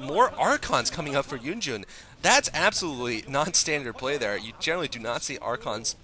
more Archons coming up for YoonJong. That's absolutely non-standard play there. You generally do not see Archons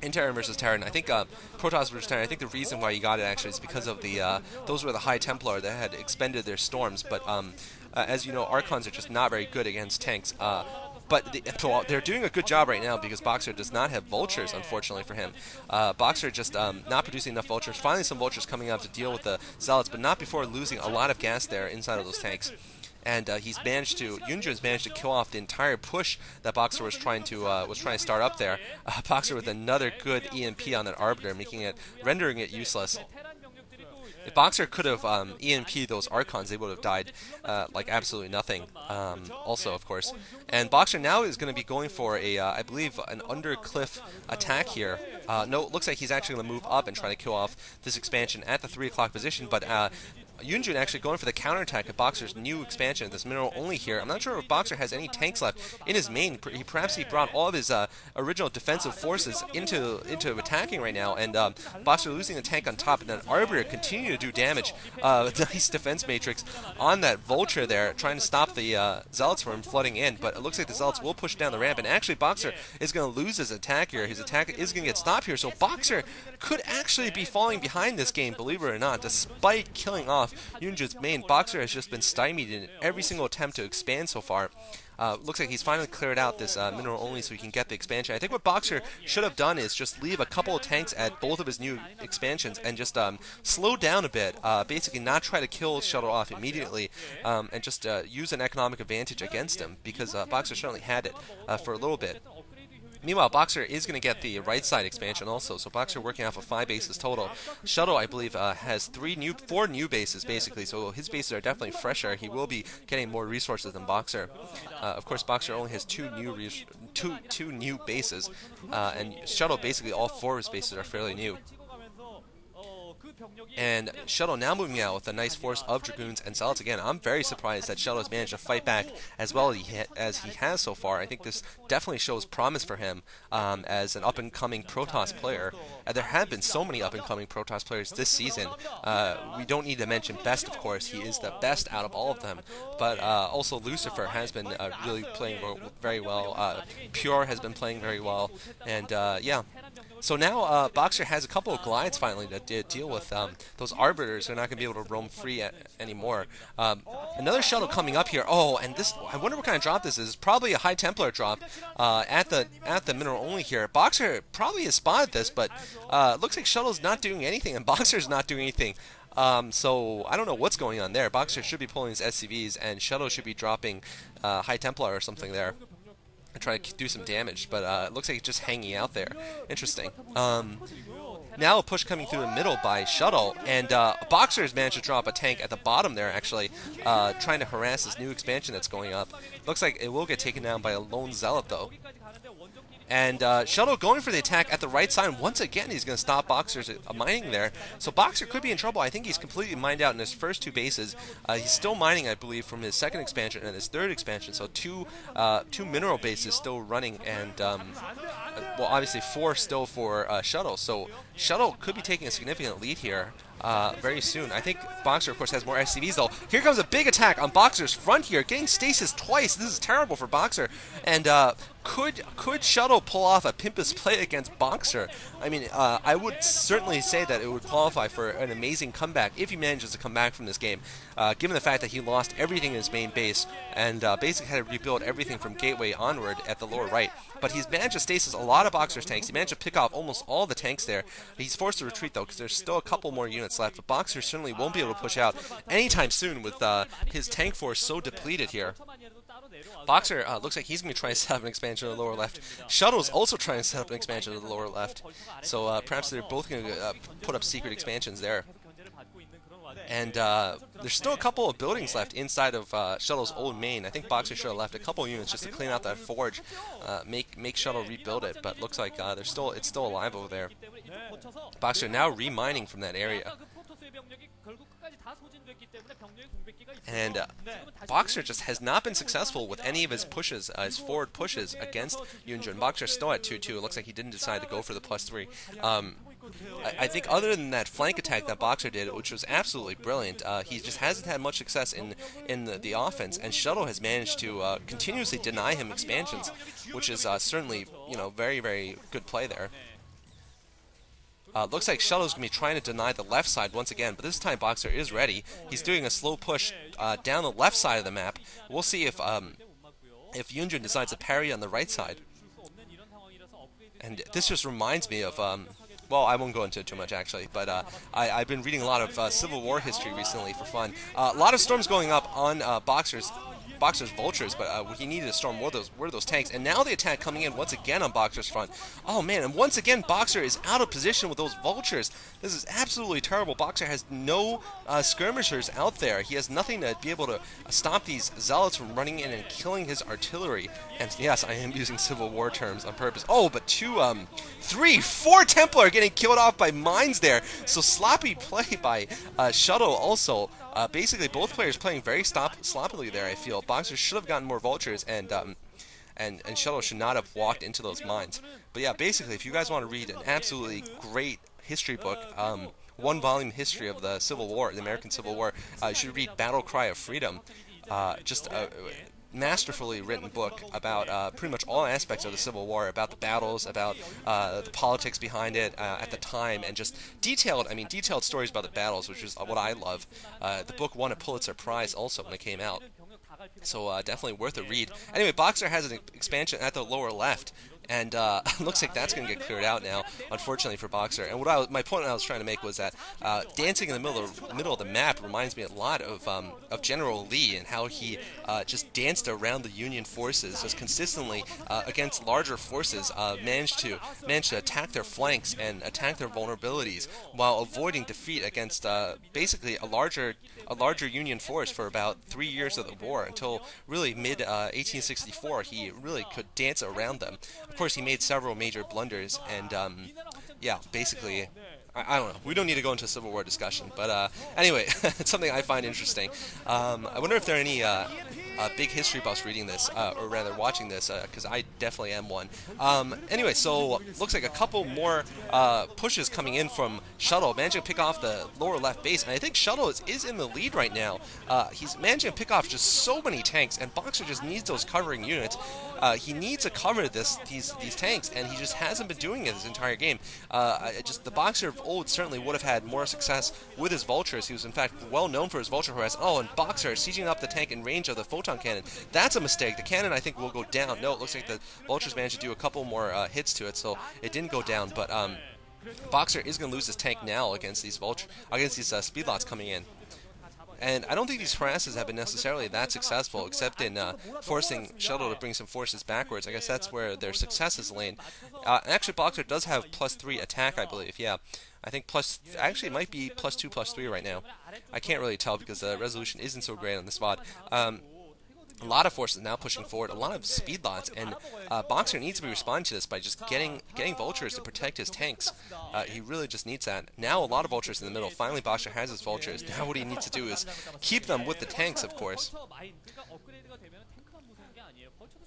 in Terran versus Terran. I think Protoss versus Terran, I think the reason why you got it actually is because of the those were the High Templar that had expended their storms, but as you know, Archons are just not very good against tanks. But they're doing a good job right now because Boxer does not have Vultures, unfortunately for him. Boxer just not producing enough Vultures. Finally some Vultures coming out to deal with the Zealots, but not before losing a lot of gas there inside of those tanks. And YoonJong's managed to kill off the entire push that Boxer was trying to start up there. Boxer with another good EMP on that Arbiter, rendering it useless. If Boxer could have EMP'd those Archons, they would have died like absolutely nothing. Also, of course. And Boxer now is going to be going for I believe, an undercliff attack here. No, it looks like he's actually going to move up and try to kill off this expansion at the 3 o'clock position, but YoonJong actually going for the counterattack of Boxer's new expansion, this mineral only here. I'm not sure if Boxer has any tanks left in his main. Perhaps he brought all of his original defensive forces into attacking right now, and Boxer losing a tank on top, and then Arbiter continue to do damage. Nice defense matrix on that Vulture there, trying to stop the Zealots from flooding in, but it looks like the Zealots will push down the ramp, and actually Boxer is going to lose his attack here. His attack is going to get stopped here, so Boxer could actually be falling behind this game, believe it or not, despite killing off YoonJong's main. Boxer has just been stymied in every single attempt to expand so far. Looks like he's finally cleared out this mineral only so he can get the expansion. I think what Boxer should have done is just leave a couple of tanks at both of his new expansions and just slow down a bit, basically not try to kill Shuttle off immediately, and just use an economic advantage against him, because Boxer certainly had it for a little bit. Meanwhile, Boxer is going to get the right side expansion also, so Boxer working off of 5 bases total. Shuttle, I believe, has 4 new bases, basically, so his bases are definitely fresher. He will be getting more resources than Boxer. Of course, Boxer only has two new bases, and Shuttle, basically, all 4 of his bases are fairly new. And Shuttle now moving out with a nice force of Dragoons and Zealots. Again, I'm very surprised that Shuttle has managed to fight back as well as he has so far. I think this definitely shows promise for him as an up-and-coming Protoss player. There have been so many up-and-coming Protoss players this season. We don't need to mention Best, of course. He is the best out of all of them. But also Lucifer has been really playing very well. Pure has been playing very well. And yeah. So now Boxer has a couple of glides finally to deal with those Arbiters who are not going to be able to roam free anymore. Another Shuttle coming up here. Oh, and this, I wonder what kind of drop this is. Probably a High Templar drop at the mineral only here. Boxer probably has spotted this, but looks like Shuttle's not doing anything and Boxer's not doing anything. So I don't know what's going on there. Boxer should be pulling his SCVs and Shuttle should be dropping High Templar or something there and try to do some damage, but it looks like it's just hanging out there. Interesting. Now a push coming through the middle by Shuttle, and Boxer has managed to drop a tank at the bottom there, actually, trying to harass this new expansion that's going up. Looks like it will get taken down by a lone Zealot, though. And Shuttle going for the attack at the right side. Once again, he's going to stop Boxer's mining there. So Boxer could be in trouble. I think he's completely mined out in his first 2 bases. He's still mining, I believe, from his second expansion and his third expansion. So two mineral bases still running, and well, obviously 4 still for Shuttle. So Shuttle could be taking a significant lead here very soon. I think Boxer, of course, has more SCVs, though. Here comes a big attack on Boxer's front here, getting stasis twice. This is terrible for Boxer. And could Shuttle pull off a Pimpus play against Boxer? I mean, I would certainly say that it would qualify for an amazing comeback if he manages to come back from this game, given the fact that he lost everything in his main base and basically had to rebuild everything from Gateway onward at the lower right. But he's managed to stasis a lot of Boxer's tanks. He managed to pick off almost all the tanks there. He's forced to retreat, though, because there's still a couple more units left. But Boxer certainly won't be able to push out anytime soon with his tank force so depleted here. Boxer looks like he's going to try to set up an expansion to the lower left. Shuttle's also trying to set up an expansion to the lower left. So perhaps they're both going to put up secret expansions there. And there's still a couple of buildings left inside of Shuttle's old main. I think Boxer should have left a couple units just to clean out that forge, make Shuttle rebuild it. But looks like it's still alive over there. Boxer now remining from that area. And Boxer just has not been successful with any of his pushes, his forward pushes against YoonJong. Boxer still at 2-2. It looks like he didn't decide to go for the +3. I think other than that flank attack that Boxer did, which was absolutely brilliant, he just hasn't had much success in the offense, and Shuttle has managed to continuously deny him expansions, which is certainly, you know, very, very good play there. Looks like Shuttle's going to be trying to deny the left side once again, but this time Boxer is ready. He's doing a slow push down the left side of the map. We'll see if YoonJong decides to parry on the right side. And this just reminds me of, well, I won't go into it too much actually, but I've been reading a lot of Civil War history recently for fun. A lot of storms going up on Boxer's vultures, but he needed to storm more of those tanks, and now the attack coming in once again on Boxer's front. Oh man, and once again Boxer is out of position with those vultures. This is absolutely terrible. Boxer has no skirmishers out there. He has nothing to be able to stop these zealots from running in and killing his artillery. And yes, I am using Civil War terms on purpose. Oh, but 3, 4 Templar are getting killed off by mines there. So sloppy play by Shuttle also. Basically, both players playing very sloppily there, I feel. Boxer should have gotten more vultures, and Shuttle should not have walked into those mines. But yeah, basically, if you guys want to read an absolutely great history book, one-volume history of the Civil War, the American Civil War, you should read Battle Cry of Freedom. Just a masterfully written book about pretty much all aspects of the Civil War, about the battles, about the politics behind it at the time, and just detailed stories about the battles, which is what I love. The book won a Pulitzer Prize also when it came out, so definitely worth a read. Anyway, Boxer has an expansion at the lower left, and looks like that's going to get cleared out now, unfortunately for Boxer. And my point I was trying to make was that dancing in the middle of the map reminds me a lot of General Lee, and how he just danced around the Union forces just consistently against larger forces, managed to attack their flanks and attack their vulnerabilities while avoiding defeat against basically a larger Union force for about 3 years of the war, until really mid 1864 he really could dance around them. Of course, he made several major blunders, and yeah, basically, I don't know. We don't need to go into a Civil War discussion, but anyway, it's something I find interesting. I wonder if there are any big history buffs reading this, or rather watching this, because I definitely am one. Anyway, so looks like a couple more pushes coming in from Shuttle, managing to pick off the lower left base, and I think Shuttle is in the lead right now. He's managing to pick off just so many tanks, and Boxer just needs those covering units. He needs to cover these tanks, and he just hasn't been doing it this entire game. The Boxer of old certainly would have had more success with his vultures. He was in fact well known for his vulture harass. Oh, and Boxer sieging up the tank in range of the photon cannon. That's a mistake. The cannon, I think, will go down. No, it looks like the vultures managed to do a couple more hits to it, so it didn't go down. But Boxer is going to lose his tank now against these speedlots coming in. And I don't think these harasses have been necessarily that successful, except in forcing Shuttle to bring some forces backwards. I guess that's where their success is laid. Actually, Boxer does have +3 attack, I believe. Yeah, I think actually it might be +2, +3 right now. I can't really tell because the resolution isn't so great on this VOD. A lot of forces now pushing forward, a lot of speedlots, and Boxer needs to be responding to this by just getting vultures to protect his tanks. He really just needs that. Now a lot of vultures in the middle. Finally, Boxer has his vultures. Now what he needs to do is keep them with the tanks, of course.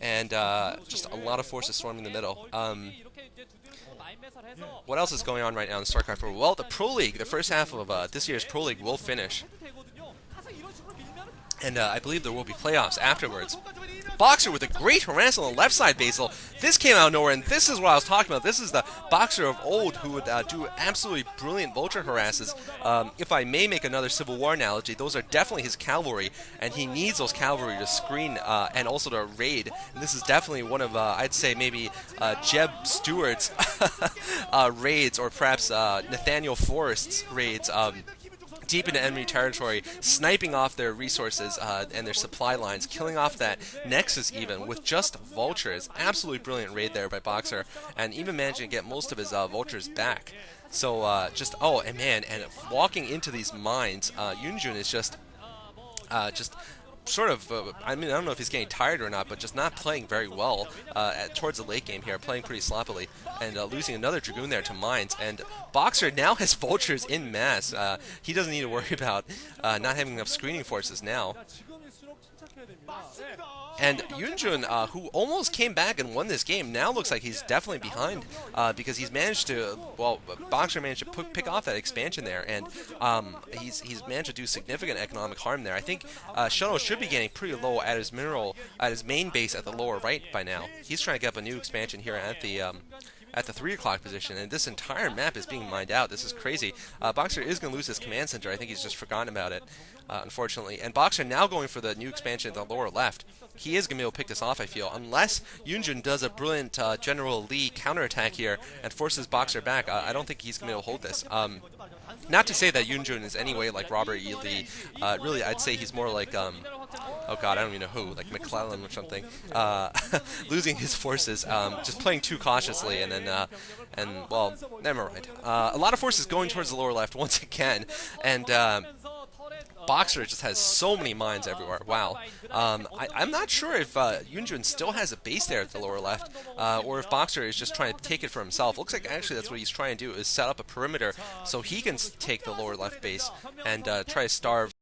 And just a lot of forces swarming the middle. What else is going on right now in the StarCraft world? Well, the Proleague, the first half of this year's Proleague will finish. And I believe there will be playoffs afterwards. Boxer with a great harass on the left side, Basil. This came out of nowhere, and this is what I was talking about. This is the Boxer of old who would do absolutely brilliant vulture harasses. If I may make another Civil War analogy, those are definitely his cavalry, and he needs those cavalry to screen and also to raid. And this is definitely one of, I'd say, maybe Jeb Stewart's raids, or perhaps Nathaniel Forrest's raids. Deep into enemy territory, sniping off their resources and their supply lines, killing off that Nexus even with just vultures. Absolutely brilliant raid there by Boxer, and even managing to get most of his vultures back. So oh, and man, and walking into these mines, YoonJong is just sort of, I mean, I don't know if he's getting tired or not, but just not playing very well towards the late game here, playing pretty sloppily, and losing another Dragoon there to mines. And Boxer now has vultures in mass. He doesn't need to worry about not having enough screening forces now. And YoonJong, who almost came back and won this game, now looks like he's definitely behind because he's managed to, well, Boxer managed to pick off that expansion there, and he's managed to do significant economic harm there. I think Shuttle should be getting pretty low at his main base at the lower right by now. He's trying to get up a new expansion here at the 3 o'clock position, and this entire map is being mined out. This is crazy. Boxer is going to lose his command center. I think he's just forgotten about it, unfortunately. And Boxer now going for the new expansion at the lower left. He is going to be able to pick this off, I feel, unless YoonJong does a brilliant General Lee counterattack here and forces Boxer back. I don't think he's going to be able to hold this. Not to say that YoonJong is any way like Robert E. Lee. Really, I'd say he's more like, oh god, I don't even know who, like McClellan or something. Losing his forces, just playing too cautiously, and then, well, never mind. A lot of forces going towards the lower left once again, and Boxer just has so many mines everywhere. Wow. I'm not sure if YoonJong still has a base there at the lower left, or if Boxer is just trying to take it for himself. Looks like actually that's what he's trying to do, is set up a perimeter so he can take the lower left base and try to starve